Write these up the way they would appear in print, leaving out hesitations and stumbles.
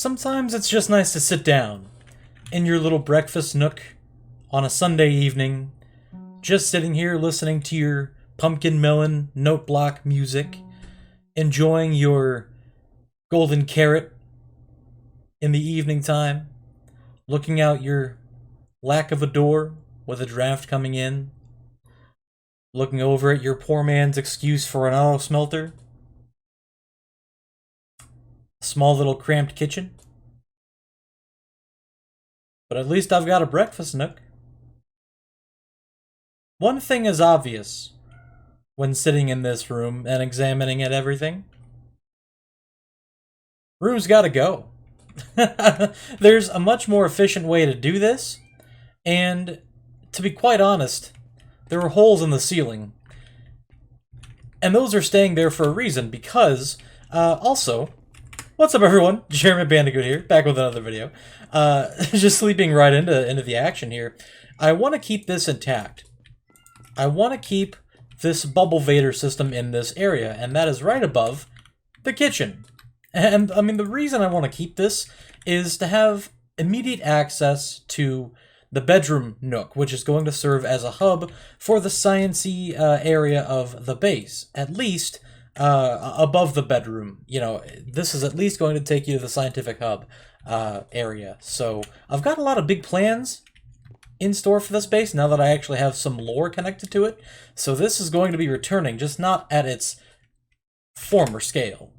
Sometimes it's just nice to sit down in your little breakfast nook on a Sunday evening, just sitting here listening to your pumpkin melon note block music, enjoying your golden carrot in the evening time, looking out your lack of a door with a draft coming in, looking over at your poor man's excuse for an auto smelter, a small little cramped kitchen. But at least I've got a breakfast nook. One thing is obvious when sitting in this room and examining at everything. Room's gotta go. There's a much more efficient way to do this, and to be quite honest, there are holes in the ceiling. And those are staying there for a reason, because, also, what's up everyone? J.Bandicoot here, back with another video. Just sleeping right into the action here. I want to keep this intact. I want to keep this bubble vader system in this area, and that is right above the kitchen. And, I mean, the reason I want to keep this is to have immediate access to the bedroom nook, which is going to serve as a hub for the science-y area of the base, at least above the bedroom. You know, this is at least going to take you to the scientific hub area. So I've got a lot of big plans in store for this base now that I actually have some lore connected to it. So this is going to be returning, just not at its former scale.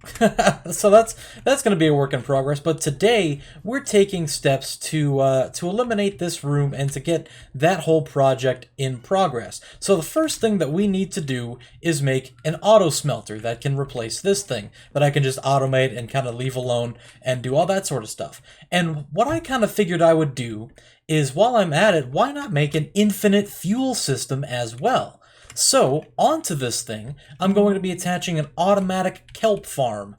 So that's going to be a work in progress, but today we're taking steps to eliminate this room and to get that whole project in progress. So the first thing that we need to do is make an auto smelter that can replace this thing, that I can just automate and kind of leave alone and do all that sort of stuff. And what I kind of figured I would do is, while I'm at it, why not make an infinite fuel system as well? So, onto this thing, I'm going to be attaching an automatic kelp farm.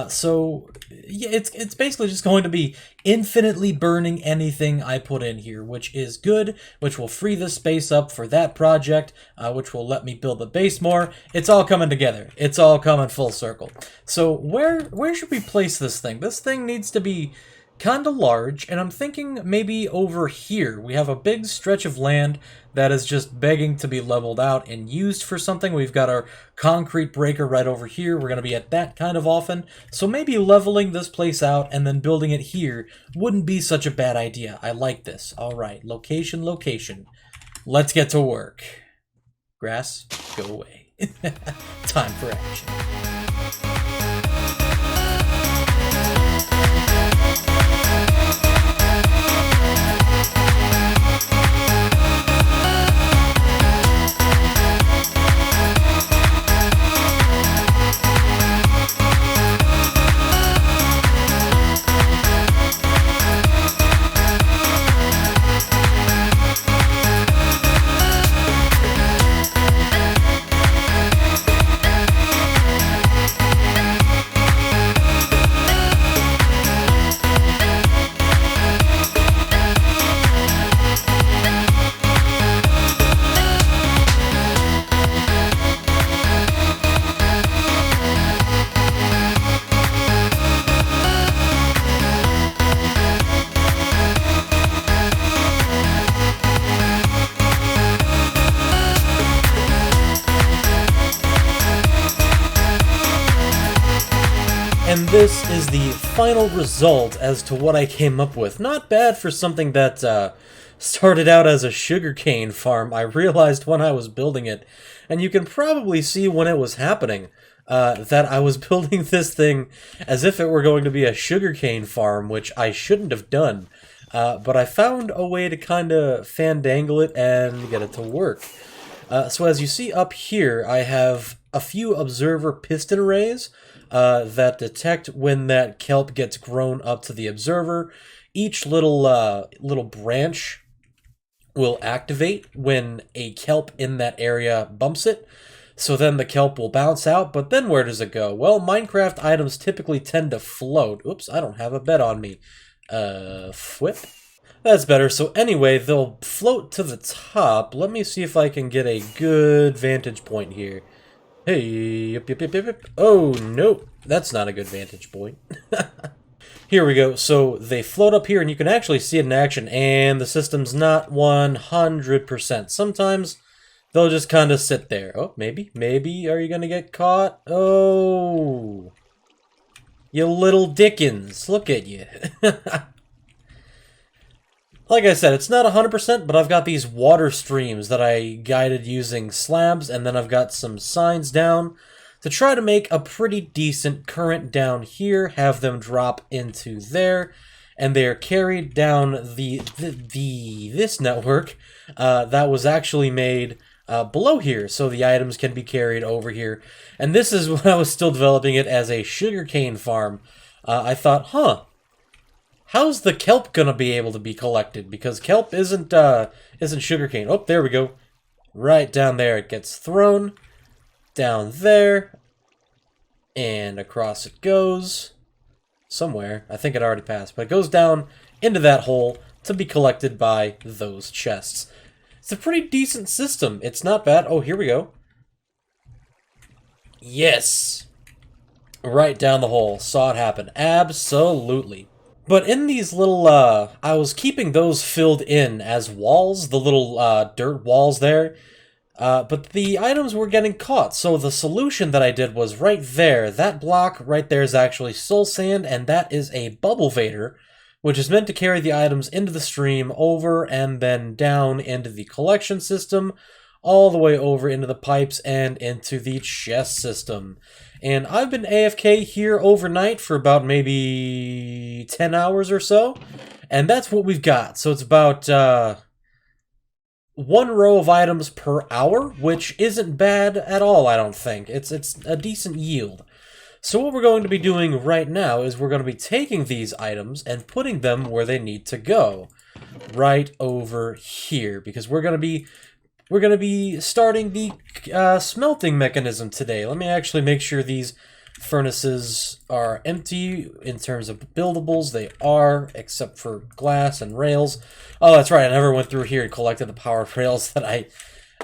So, yeah, it's basically just going to be infinitely burning anything I put in here, which is good, which will free this space up for that project, which will let me build the base more. It's all coming together. It's all coming full circle. So, where should we place this thing? This thing needs to be kind of large, and I'm thinking maybe over here. We have a big stretch of land that is just begging to be leveled out and used for something. We've got our concrete breaker right over here. We're going to be at that kind of often. So maybe leveling this place out and then building it here wouldn't be such a bad idea. I like this. All right, location, location. Let's get to work. Grass, go away. Time for action. And this is the final result as to what I came up with. Not bad for something that started out as a sugarcane farm. I realized when I was building it, and you can probably see when it was happening, that I was building this thing as if it were going to be a sugarcane farm, which I shouldn't have done. But I found a way to kind of fandangle it and get it to work. So as you see up here, I have a few observer piston arrays that detect when that kelp gets grown up to the observer. Each little branch will activate when a kelp in that area bumps it. So then the kelp will bounce out, but then where does it go? Well, Minecraft items typically tend to float. Oops, I don't have a bed on me. Whip? That's better. So anyway, they'll float to the top. Let me see if I can get a good vantage point here. Hey, yep. Oh, nope. That's not a good vantage point. Here we go. So they float up here, and you can actually see it in action, and the system's not 100%. Sometimes they'll just kind of sit there. Oh, maybe. Maybe. Are you going to get caught? Oh. You little Dickens. Look at you. Like I said, it's not 100%, but I've got these water streams that I guided using slabs, and then I've got some signs down to try to make a pretty decent current down here, have them drop into there, and they're carried down this network that was actually made below here, so the items can be carried over here. And this is when I was still developing it as a sugarcane farm. I thought, how's the kelp gonna be able to be collected? Because kelp isn't sugarcane. Oh, there we go. Right down there it gets thrown. Down there. And across it goes. Somewhere. I think it already passed. But it goes down into that hole to be collected by those chests. It's a pretty decent system. It's not bad. Oh, here we go. Yes! Right down the hole. Saw it happen. Absolutely. But in these little, I was keeping those filled in as walls, the little dirt walls there, but the items were getting caught, so the solution that I did was right there. That block right there is actually soul sand, and that is a bubble vader, which is meant to carry the items into the stream, over and then down into the collection system, all the way over into the pipes and into the chest system. And I've been AFK here overnight for about maybe 10 hours or so. And that's what we've got. So it's about one row of items per hour, which isn't bad at all, I don't think. It's a decent yield. So what we're going to be doing right now is we're going to be taking these items and putting them where they need to go. Right over here. Because we're going to be starting the smelting mechanism today. Let me actually make sure these furnaces are empty in terms of buildables. They are, except for glass and rails. Oh, that's right. I never went through here and collected the power rails that I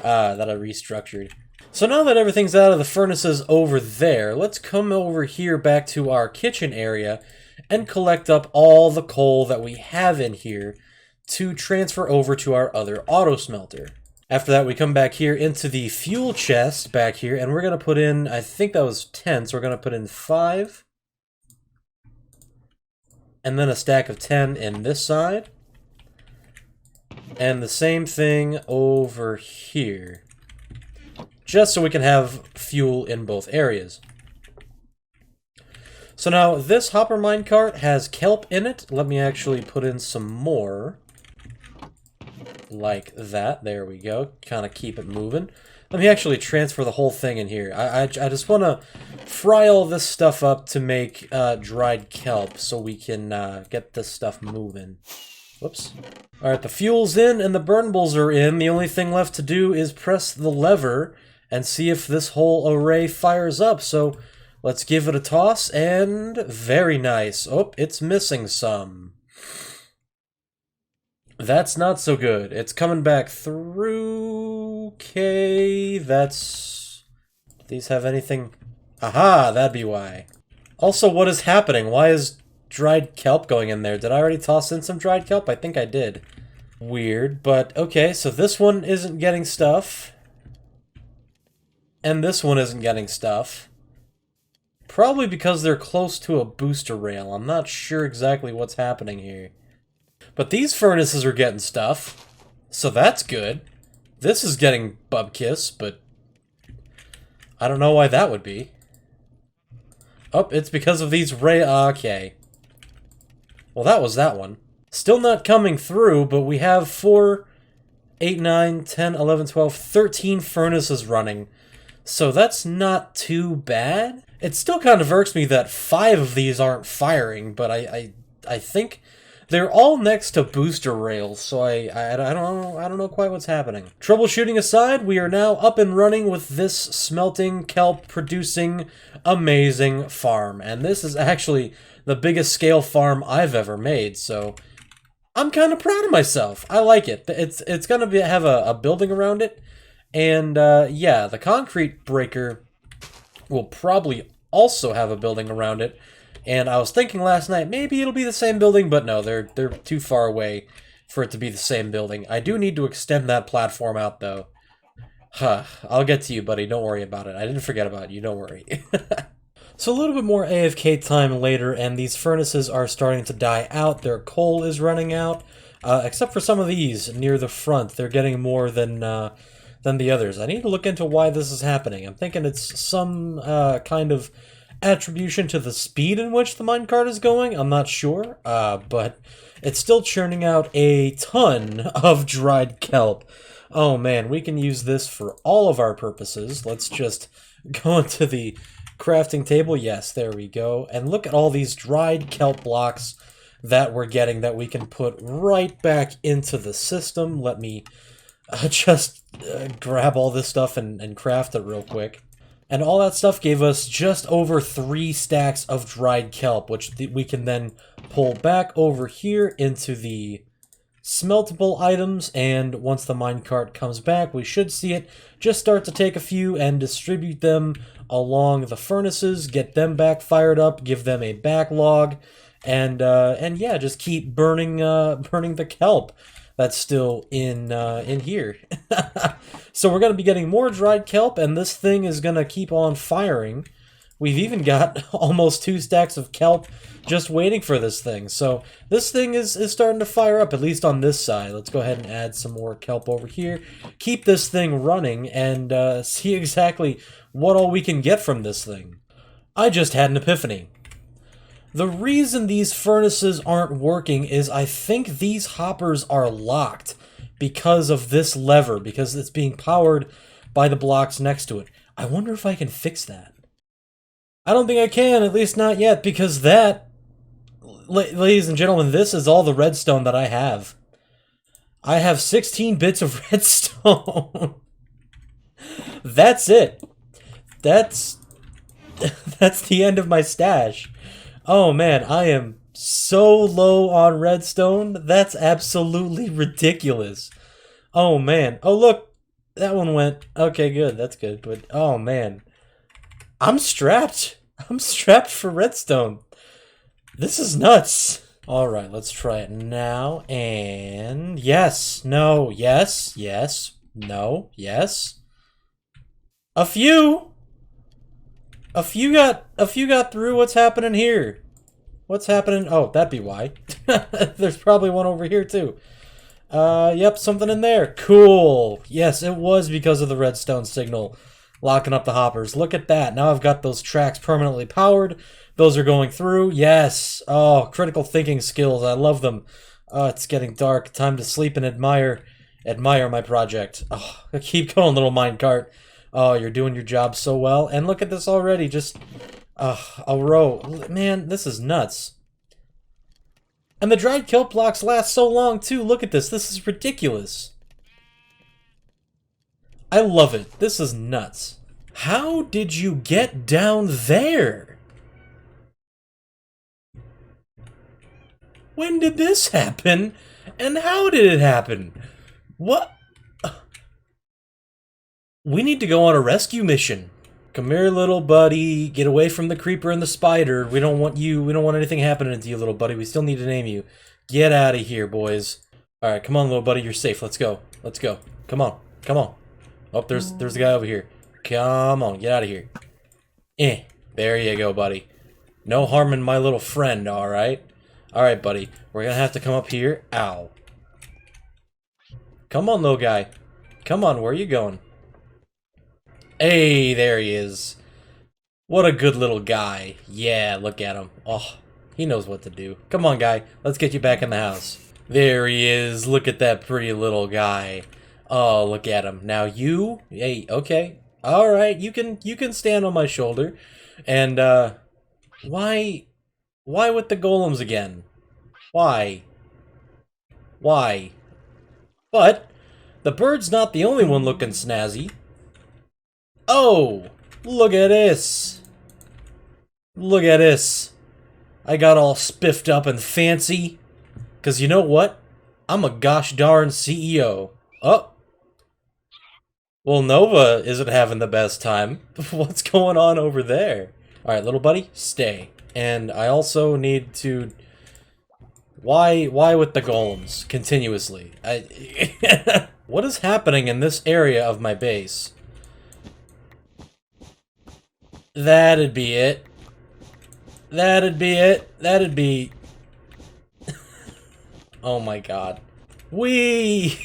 restructured. So now that everything's out of the furnaces over there, let's come over here back to our kitchen area and collect up all the coal that we have in here to transfer over to our other auto smelter. After that, we come back here into the fuel chest back here, and we're going to put in, I think that was 10, so we're going to put in 5. And then a stack of 10 in this side. And the same thing over here. Just so we can have fuel in both areas. So now, this hopper minecart has kelp in it. Let me actually put in some more. Like that. There we go. Kind of keep it moving. Let me actually transfer the whole thing in here. I just want to fry all this stuff up to make dried kelp so we can get this stuff moving. Whoops. Alright, the fuel's in and the burnables are in. The only thing left to do is press the lever and see if this whole array fires up. So let's give it a toss, and very nice. Oh, it's missing some. That's not so good. It's coming back through. Okay, that's... Do these have anything? Aha, that'd be why. Also, what is happening? Why is dried kelp going in there? Did I already toss in some dried kelp? I think I did. Weird, but okay, so this one isn't getting stuff. And this one isn't getting stuff. Probably because they're close to a booster rail. I'm not sure exactly what's happening here. But these furnaces are getting stuff, so that's good. This is getting bubkiss, but I don't know why that would be. Oh, it's because of these okay. Well, that was that one. Still not coming through, but we have 4, 8, 9, 10, 11, 12, 13 furnaces running. So that's not too bad. It still kind of irks me that 5 of these aren't firing, but I think they're all next to booster rails, so I don't know quite what's happening. Troubleshooting aside, we are now up and running with this smelting, kelp producing, amazing farm. And this is actually the biggest scale farm I've ever made, so I'm kind of proud of myself. I like it. It's gonna have a building around it, and yeah, the concrete breaker will probably also have a building around it. And I was thinking last night, maybe it'll be the same building, but no, they're too far away for it to be the same building. I do need to extend that platform out, though. Huh, I'll get to you, buddy. Don't worry about it. I didn't forget about you. Don't worry. So a little bit more AFK time later, and these furnaces are starting to die out. Their coal is running out, except for some of these near the front. They're getting more than the others. I need to look into why this is happening. I'm thinking it's some kind of attribution to the speed in which the minecart is going. I'm not sure, but it's still churning out a ton of dried kelp. Oh man, we can use this for all of our purposes. Let's just go into the crafting table. Yes, there we go. And look at all these dried kelp blocks that we're getting that we can put right back into the system. Let me just grab all this stuff and craft it real quick. And all that stuff gave us just over 3 stacks of dried kelp, which we can then pull back over here into the smeltable items, and once the minecart comes back, we should see it just start to take a few and distribute them along the furnaces, get them back fired up, give them a backlog, and yeah, just keep burning the kelp that's still in here. So we're gonna be getting more dried kelp, and this thing is gonna keep on firing. We've even got almost 2 stacks of kelp just waiting for this thing. So this thing is starting to fire up, at least on this side. Let's go ahead and add some more kelp over here. Keep this thing running and see exactly what all we can get from this thing. I just had an epiphany. The reason these furnaces aren't working is I think these hoppers are locked because of this lever, because it's being powered by the blocks next to it. I wonder if I can fix that. I don't think I can, at least not yet, because that, ladies and gentlemen, this is all the redstone that I have. I have 16 bits of redstone. That's it. That's the end of my stash. Oh man, I am so low on redstone. That's absolutely ridiculous. Oh man. Oh look, that one went. Okay, good. That's good. But oh man. I'm strapped. I'm strapped for redstone. This is nuts. Alright, let's try it now. And yes, no, yes, yes, no, yes. A few got through. What's happening here? What's happening? Oh, that'd be why. There's probably one over here too. Yep, something in there. Cool. Yes, it was because of the redstone signal locking up the hoppers. Look at that. Now I've got those tracks permanently powered. Those are going through. Yes. Oh, critical thinking skills. I love them. Oh, it's getting dark. Time to sleep and admire my project. Oh, keep going, little minecart. Oh, you're doing your job so well. And look at this already. Just a row. Man, this is nuts. And the dried kelp blocks last so long, too. Look at this. This is ridiculous. I love it. This is nuts. How did you get down there? When did this happen? And how did it happen? What? We need to go on a rescue mission. Come here, little buddy. Get away from the creeper and the spider. We don't want you. We don't want anything happening to you, little buddy. We still need to name you. Get out of here, boys. Alright, come on, little buddy. You're safe. Let's go. Let's go. Come on. Come on. Oh, there's the guy over here. Come on, get out of here. There you go, buddy. No harming my little friend, alright? Alright, buddy. We're gonna have to come up here. Ow. Come on, little guy. Come on, where are you going? Hey, there he is. What a good little guy. Yeah, look at him. Oh, he knows what to do. Come on, guy. Let's get you back in the house. There he is. Look at that pretty little guy. Oh, look at him. Now you, hey, okay. All right, you can stand on my shoulder. And why with the golems again? Why? But the bird's not the only one looking snazzy. Oh, look at this. Look at this. I got all spiffed up and fancy. 'Cause you know what? I'm a gosh darn CEO. Oh. Well, Nova isn't having the best time. What's going on over there? Alright, little buddy, stay. And I also need to... Why with the golems continuously? What is happening in this area of my base? That'd be it. That'd be it. That'd be... Oh my god. Whee!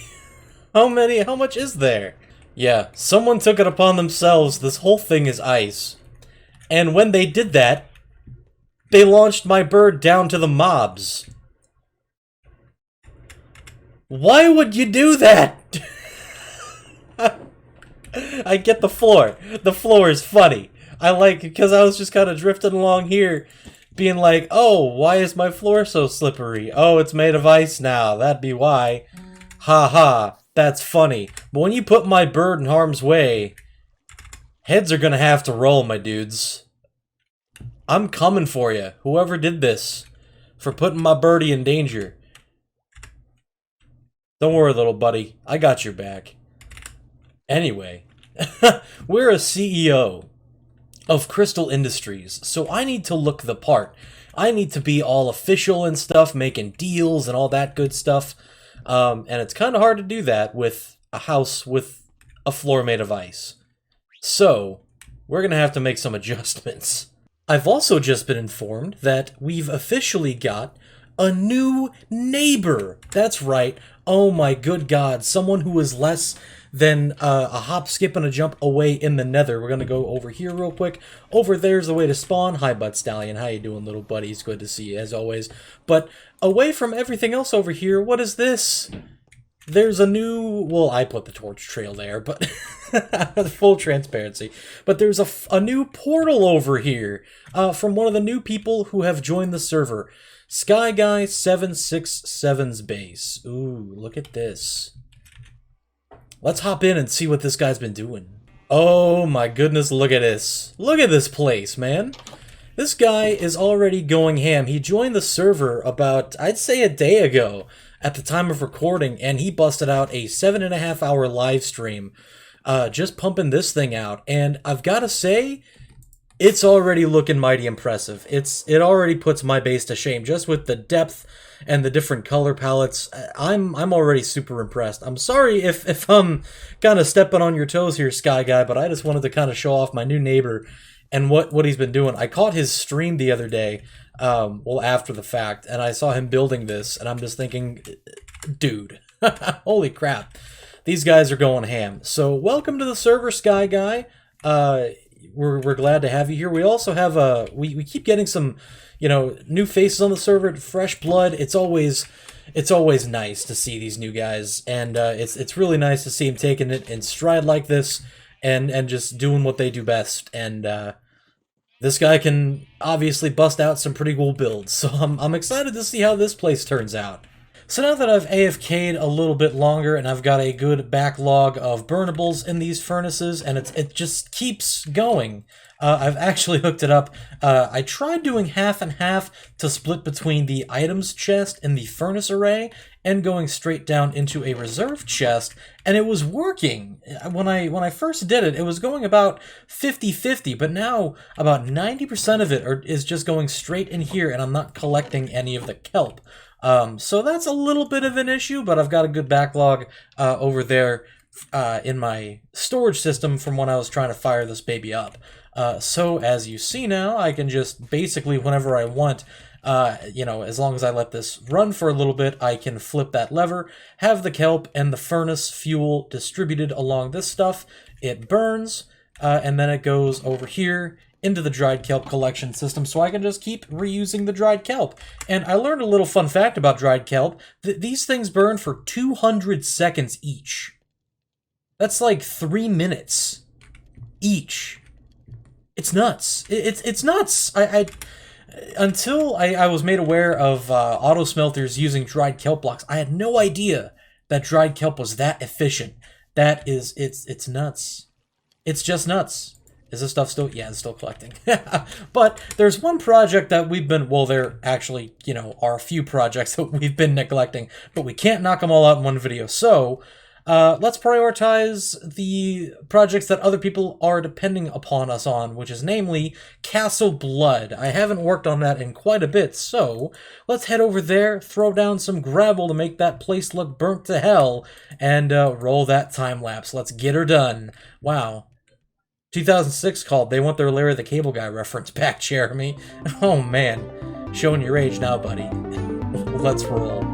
How much is there? Yeah, someone took it upon themselves. This whole thing is ice. And when they did that, they launched my bird down to the mobs. Why would you do that? I get the floor. The floor is funny. I like it because I was just kind of drifting along here, being like, oh, why is my floor so slippery? Oh, it's made of ice now. That'd be why. Ha ha. That's funny. But when you put my bird in harm's way, heads are gonna have to roll, my dudes. I'm coming for you, whoever did this, for putting my birdie in danger. Don't worry, little buddy. I got your back. Anyway, we're a CEO of Crystal Industries, so I need to look the part. I need to be all official and stuff, making deals and all that good stuff. And it's kind of hard to do that with a house with a floor made of ice. So, we're going to have to make some adjustments. I've also just been informed that we've officially got a new neighbor. That's right. Oh my good god. Someone who is less than a hop, skip, and a jump away in the nether. We're going to go over here real quick. Over there's the way to spawn. Hi, Butt Stallion. How you doing, little buddy? It's good to see you, as always. But away from everything else over here, what is this? There's a new... Well, I put the torch trail there, but... full transparency. But there's a new portal over here from one of the new people who have joined the server. Sky Guy 767's base. Ooh, look at this. Let's hop in and see what this guy's been doing. Oh my goodness, look at this. Look at this place, man. This guy is already going ham. He joined the server about, I'd say, a day ago at the time of recording, and he busted out a 7.5-hour live stream just pumping this thing out. And I've got to say, it's already looking mighty impressive. It already puts my base to shame just with the depth and the different color palettes. I'm already super impressed. I'm sorry if I'm kind of stepping on your toes here, Sky Guy, but I just wanted to kind of show off my new neighbor and what he's been doing. I caught his stream the other day, well, after the fact, and I saw him building this, and I'm just thinking, dude, holy crap. These guys are going ham. So welcome to the server, Sky Guy. We're glad to have you here. We also have we keep getting some, you know, new faces on the server, fresh blood. It's always nice to see these new guys, and it's really nice to see them taking it in stride like this and just doing what they do best. And this guy can obviously bust out some pretty cool builds, so I'm excited to see how this place turns out. So now that I've AFK'd a little bit longer and I've got a good backlog of burnables in these furnaces, and it just keeps going, I've actually hooked it up. I tried doing half and half to split between the items chest and the furnace array and going straight down into a reserve chest, and it was working. When I first did it, it was going about 50-50, but now about 90% of it is just going straight in here, and I'm not collecting any of the kelp. So that's a little bit of an issue, but I've got a good backlog over there in my storage system from when I was trying to fire this baby up. So as you see now, I can just basically, whenever I want, you know, as long as I let this run for a little bit, I can flip that lever, have the kelp and the furnace fuel distributed along this stuff. It burns, and then it goes over here into the dried kelp collection system, so I can just keep reusing the dried kelp. And I learned a little fun fact about dried kelp. These things burn for 200 seconds each. That's like 3 minutes each. It's nuts. It's nuts. Until I was made aware of auto smelters using dried kelp blocks, I had no idea that dried kelp was that efficient. It's nuts. It's just nuts. Is this stuff still? Yeah, it's still collecting. But there's one project that we've been, well, there actually, you know, are a few projects that we've been neglecting, but we can't knock them all out in one video. So Let's prioritize the projects that other people are depending upon us on, which is namely Castle Blood. I haven't worked on that in quite a bit, so let's head over there, throw down some gravel to make that place look burnt to hell, and roll that time lapse. Let's get her done. Wow. 2006 called. They want their Larry the Cable Guy reference back, Jeremy. Oh man. Showing your age now, buddy. Let's roll.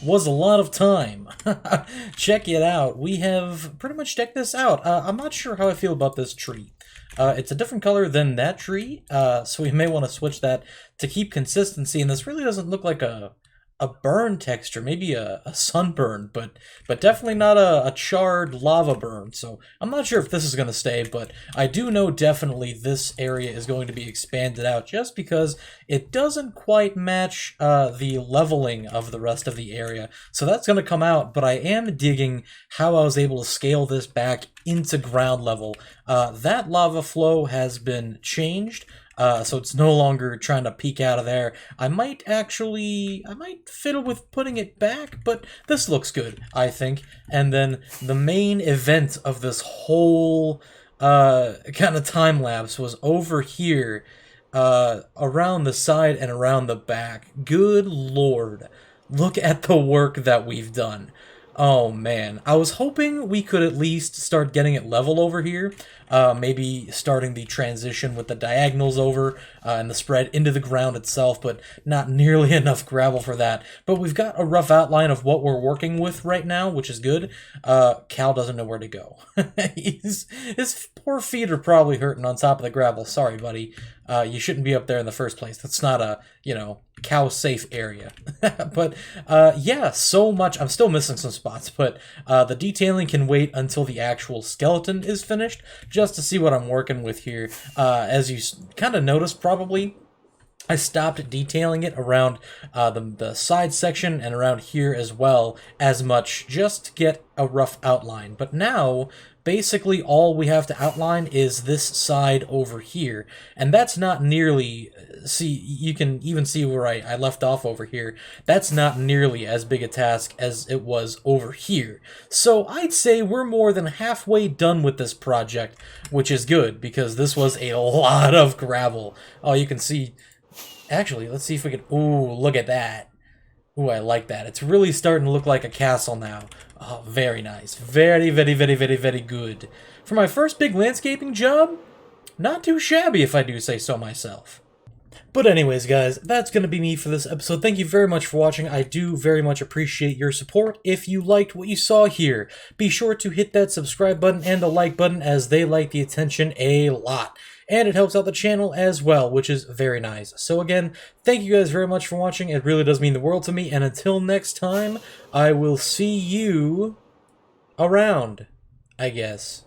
Was a lot of time. Check it out. We have pretty much checked this out. I'm not sure how I feel about this tree. It's a different color than that tree, so we may want to switch that to keep consistency. And this really doesn't look like a burn texture, maybe a sunburn, but definitely not a charred lava burn. So I'm not sure if this is going to stay, but I do know definitely this area is going to be expanded out just because it doesn't quite match the leveling of the rest of the area. So that's going to come out, but I am digging how I was able to scale this back into ground level. That lava flow has been changed. So it's no longer trying to peek out of there. I might fiddle with putting it back, but this looks good, I think. And then the main event of this whole kind of time lapse was over here, around the side and around the back. Good lord, look at the work that we've done. Oh man, I was hoping we could at least start getting it level over here, maybe starting the transition with the diagonals over and the spread into the ground itself, but not nearly enough gravel for that. But we've got a rough outline of what we're working with right now, which is good. Cal doesn't know where to go. His poor feet are probably hurting on top of the gravel. Sorry, buddy. You shouldn't be up there in the first place. That's not a, cow-safe area. But, yeah, so much. I'm still missing some spots, but the detailing can wait until the actual skeleton is finished, just to see what I'm working with here. As you kind of noticed, probably, I stopped detailing it around the side section and around here as well as much, just to get a rough outline. But now, basically all we have to outline is this side over here, and that's not nearly, see, you can even see where I left off over here. That's not nearly as big a task as it was over here. So I'd say we're more than halfway done with this project, which is good, because this was a lot of gravel. Oh, you can see. Actually, let's see if we can... Ooh, look at that. Ooh, I like that. It's really starting to look like a castle now. Oh, very nice. Very, very, very, very, very good. For my first big landscaping job, not too shabby if I do say so myself. But anyways, guys, that's going to be me for this episode. Thank you very much for watching. I do very much appreciate your support. If you liked what you saw here, be sure to hit that subscribe button and the like button, as they like the attention a lot. And it helps out the channel as well, which is very nice. So again, thank you guys very much for watching. It really does mean the world to me. And until next time, I will see you around, I guess.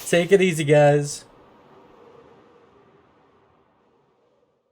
Take it easy, guys.